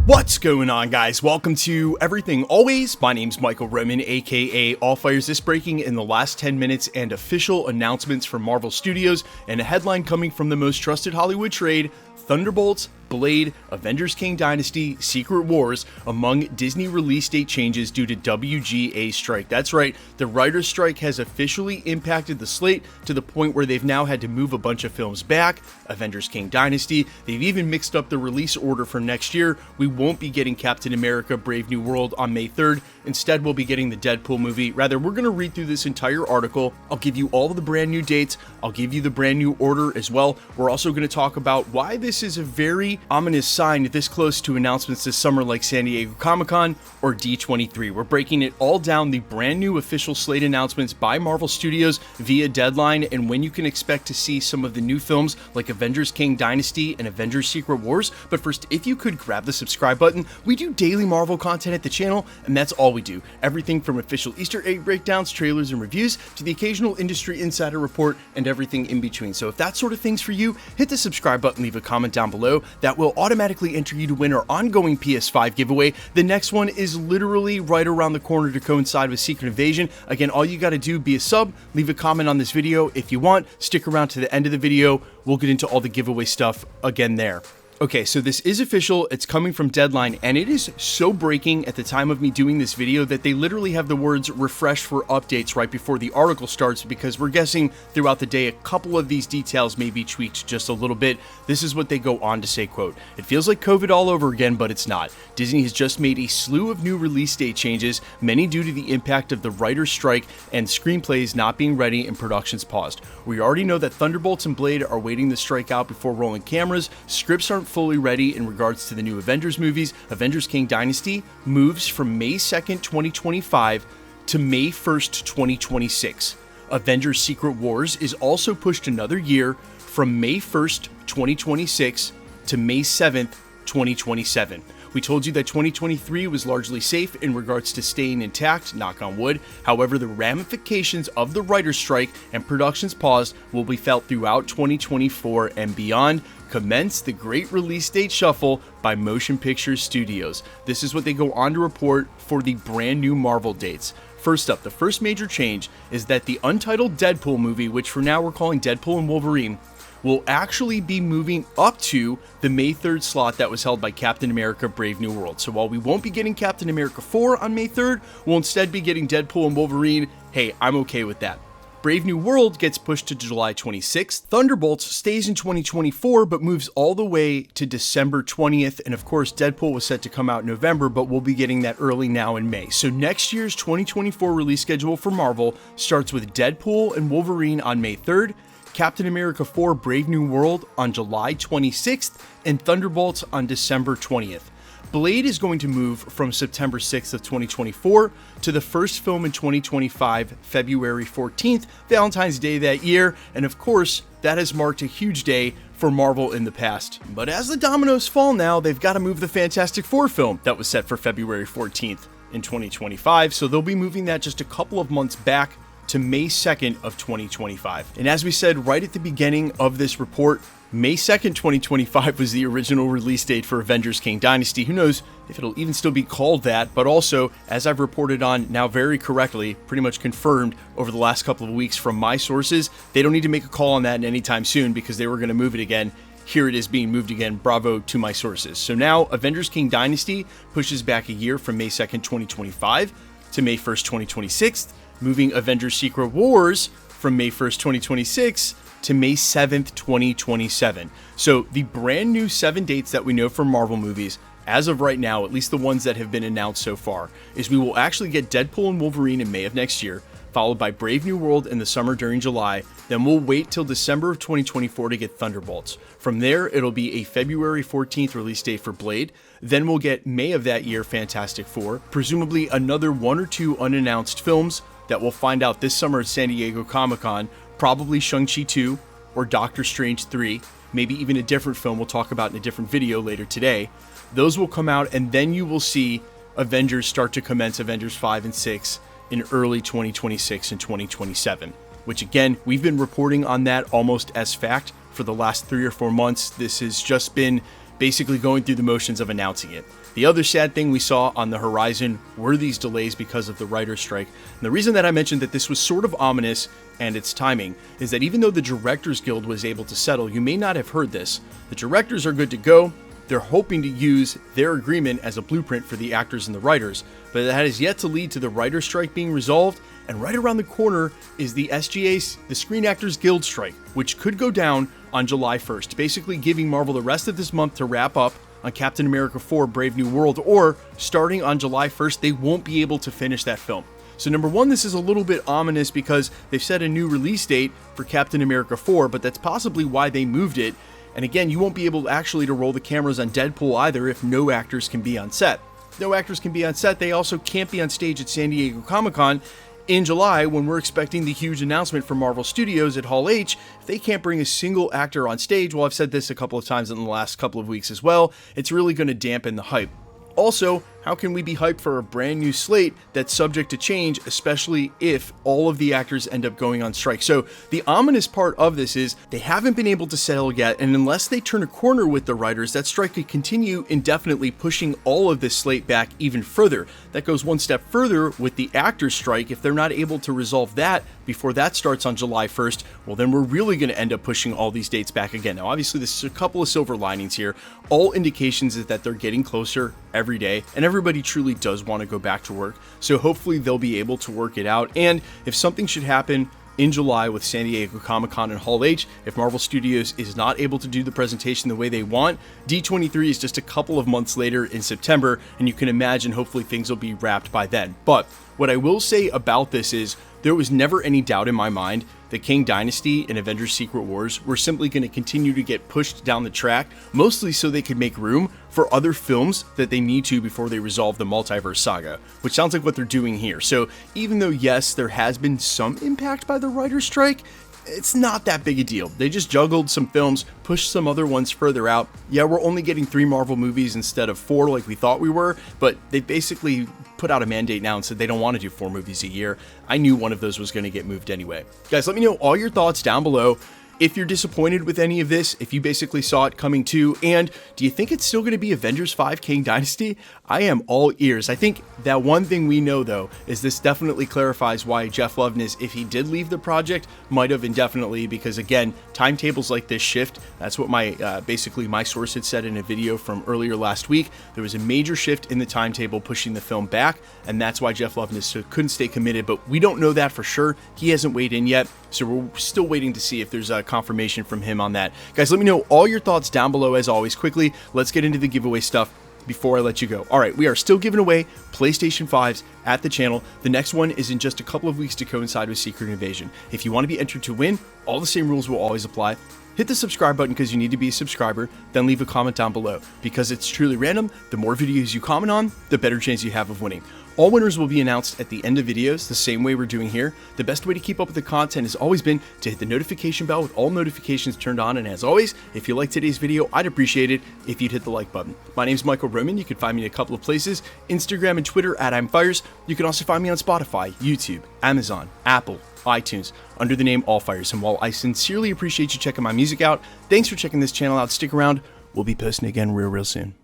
What's going on, guys? Welcome to Everything Always. My name's Michael Roman, aka All Fires This breaking in the last 10 minutes and official announcements from Marvel Studios, and a headline coming from the most trusted Hollywood trade: Thunderbolts, Blade, Avengers Kang Dynasty, Secret Wars, among Disney release date changes due to WGA strike. That's right, the writer's strike has officially impacted the slate to the point where they've now had to move a bunch of films back. Avengers Kang Dynasty, they've even mixed up the release order for next year. We won't be getting Captain America Brave New World on May 3rd. Instead, we'll be getting the Deadpool movie. Rather, we're going to read through this entire article. I'll give you all of the brand new dates. I'll give you the brand new order as well. We're also going to talk about why this is a very ominous sign this close to announcements this summer like San Diego Comic-Con or D23. We're breaking it all down, the brand new official slate announcements by Marvel Studios via Deadline, and when you can expect to see some of the new films like Avengers Kang Dynasty and Avengers Secret Wars. But first, if you could grab the subscribe button. We do daily Marvel content at the channel, and that's all we do. Everything from official Easter egg breakdowns, trailers, and reviews to the occasional industry insider report and everything in between. So if that sort of thing's for you, hit the subscribe button, leave a comment down below. That will automatically enter you to win our ongoing PS5 giveaway. The next one is literally right around the corner to coincide with Secret Invasion. Again, all you got to do, be a sub, leave a comment on this video if you want, stick around to the end of the video. We'll get into all the giveaway stuff again there. Okay, so this is official. It's coming from Deadline, and it is so breaking at the time of me doing this video that they literally have the words "refresh for updates" right before the article starts, because we're guessing throughout the day a couple of these details may be tweaked just a little bit. This is what they go on to say, quote, "It feels like COVID all over again, but it's not. Disney has just made a slew of new release date changes, many due to the impact of the writer's strike and screenplays not being ready and productions paused. We already know that Thunderbolts and Blade are waiting the strike out before rolling cameras. Scripts aren't fully ready in regards to the new Avengers movies. Avengers Kang Dynasty moves from May 2nd, 2025 to May 1st, 2026. Avengers Secret Wars is also pushed another year from May 1st, 2026 to May 7th, 2027. We told you that 2023 was largely safe in regards to staying intact, knock on wood. However, the ramifications of the writer's strike and productions paused will be felt throughout 2024 and beyond. Commence the great release date shuffle by Motion Picture Studios." This is what they go on to report for the brand new Marvel dates. First up, the first major change is that the untitled Deadpool movie, which for now we're calling Deadpool and Wolverine, will actually be moving up to the May 3rd slot that was held by Captain America Brave New World. So while we won't be getting Captain America 4 on May 3rd, we'll instead be getting Deadpool and Wolverine. Hey, I'm okay with that. Brave New World gets pushed to July 26th. Thunderbolts stays in 2024 but moves all the way to December 20th. And of course, Deadpool was set to come out in November, but we'll be getting that early now in May. So next year's 2024 release schedule for Marvel starts with Deadpool and Wolverine on May 3rd, Captain America 4 Brave New World on July 26th, and Thunderbolts on December 20th. Blade is going to move from September 6th of 2024 to the first film in 2025, February 14th, Valentine's Day that year, and of course, that has marked a huge day for Marvel in the past. But as the dominoes fall now, they've got to move the Fantastic Four film that was set for February 14th in 2025, so they'll be moving that just a couple of months back to May 2nd of 2025. And as we said right at the beginning of this report, May 2nd, 2025 was the original release date for Avengers Kang Dynasty. Who knows if it'll even still be called that, but also, as I've reported on now very correctly, pretty much confirmed over the last couple of weeks from my sources, they don't need to make a call on that anytime soon because they were going to move it again. Here it is being moved again. Bravo to my sources. So now Avengers Kang Dynasty pushes back a year from May 2nd, 2025 to May 1st, 2026, moving Avengers Secret Wars from May 1st, 2026 to May 7th, 2027. So the brand new 7 dates that we know from Marvel movies, as of right now, at least the ones that have been announced so far, is we will actually get Deadpool and Wolverine in May of next year, followed by Brave New World in the summer during July. Then we'll wait till December of 2024 to get Thunderbolts. From there, it'll be a February 14th release date for Blade. Then we'll get May of that year, Fantastic Four, presumably another 1 or 2 unannounced films that we'll find out this summer at San Diego Comic-Con, probably Shang-Chi 2 or Doctor Strange 3, maybe even a different film we'll talk about in a different video later today. Those will come out, and then you will see Avengers start to commence Avengers 5 and 6 in early 2026 and 2027, which again, we've been reporting on that almost as fact for the last 3 or 4 months. This has just been basically going through the motions of announcing it. The other sad thing we saw on the horizon were these delays because of the writer's strike. And the reason that I mentioned that this was sort of ominous and its timing is that even though the Directors Guild was able to settle, you may not have heard this, the directors are good to go. They're hoping to use their agreement as a blueprint for the actors and the writers, but that has yet to lead to the writer's strike being resolved. And right around the corner is the SGA, the Screen Actors Guild strike, which could go down on July 1st, basically giving Marvel the rest of this month to wrap up on Captain America 4 Brave New World, or starting on July 1st, they won't be able to finish that film. So number one, this is a little bit ominous because they've set a new release date for Captain America 4, but that's possibly why they moved it. And again, you won't be able actually to roll the cameras on Deadpool either if no actors can be on set. No actors can be on set. They also can't be on stage at San Diego Comic-Con in July when we're expecting the huge announcement from Marvel Studios at Hall H. If they can't bring a single actor on stage, well, I've said this a couple of times in the last couple of weeks as well, it's really going to dampen the hype. Also, how can we be hyped for a brand new slate that's subject to change, especially if all of the actors end up going on strike? So the ominous part of this is they haven't been able to settle yet, and unless they turn a corner with the writers, that strike could continue indefinitely, pushing all of this slate back even further. That goes one step further with the actors strike. If they're not able to resolve that before that starts on July 1st, well, then we're really going to end up pushing all these dates back again. Now, obviously, this is a couple of silver linings here. All indications is that they're getting closer every day, and everybody truly does want to go back to work. So hopefully they'll be able to work it out. And if something should happen in July with San Diego Comic-Con and Hall H, if Marvel Studios is not able to do the presentation the way they want, D23 is just a couple of months later in September, and you can imagine hopefully things will be wrapped by then. But what I will say about this is there was never any doubt in my mind that Kang Dynasty and Avengers Secret Wars were simply going to continue to get pushed down the track, mostly so they could make room for other films that they need to before they resolve the multiverse saga, which sounds like what they're doing here. So even though, yes, there has been some impact by the writer's strike, it's not that big a deal. They just juggled some films, pushed some other ones further out. Yeah, we're only getting 3 Marvel movies instead of 4 like we thought we were, but they basically put out a mandate now and said they don't want to do 4 movies a year. I knew one of those was going to get moved anyway. Guys, let me know all your thoughts down below. If you're disappointed with any of this, if you basically saw it coming too, and do you think it's still going to be Avengers 5 Kang Dynasty? I am all ears. I think that one thing we know though is this definitely clarifies why Jeff Loveness, if he did leave the project, might have indefinitely, because again, timetables like this shift. That's what my basically my source had said in a video from earlier last week. There was a major shift in the timetable pushing the film back, and that's why Jeff Loveness couldn't stay committed, but we don't know that for sure. He hasn't weighed in yet, so we're still waiting to see if there's a confirmation from him on that. Guys, let me know all your thoughts down below as always. Quickly, let's get into the giveaway stuff before I let you go. All right, we are still giving away PlayStation 5s at the channel. The next one is in just a couple of weeks to coincide with Secret Invasion. If you want to be entered to win, all the same rules will always apply. Hit the subscribe button because you need to be a subscriber, then leave a comment down below. Because it's truly random, the more videos you comment on, the better chance you have of winning. All winners will be announced at the end of videos, the same way we're doing here. The best way to keep up with the content has always been to hit the notification bell with all notifications turned on, and as always, if you like today's video, I'd appreciate it if you'd hit the like button. My name's Michael Roman. You can find me in a couple of places, Instagram and Twitter at I'mFires. You can also find me on Spotify, YouTube, Amazon, Apple, iTunes, under the name Allfires. And while I sincerely appreciate you checking my music out, thanks for checking this channel out. Stick around. We'll be posting again real soon.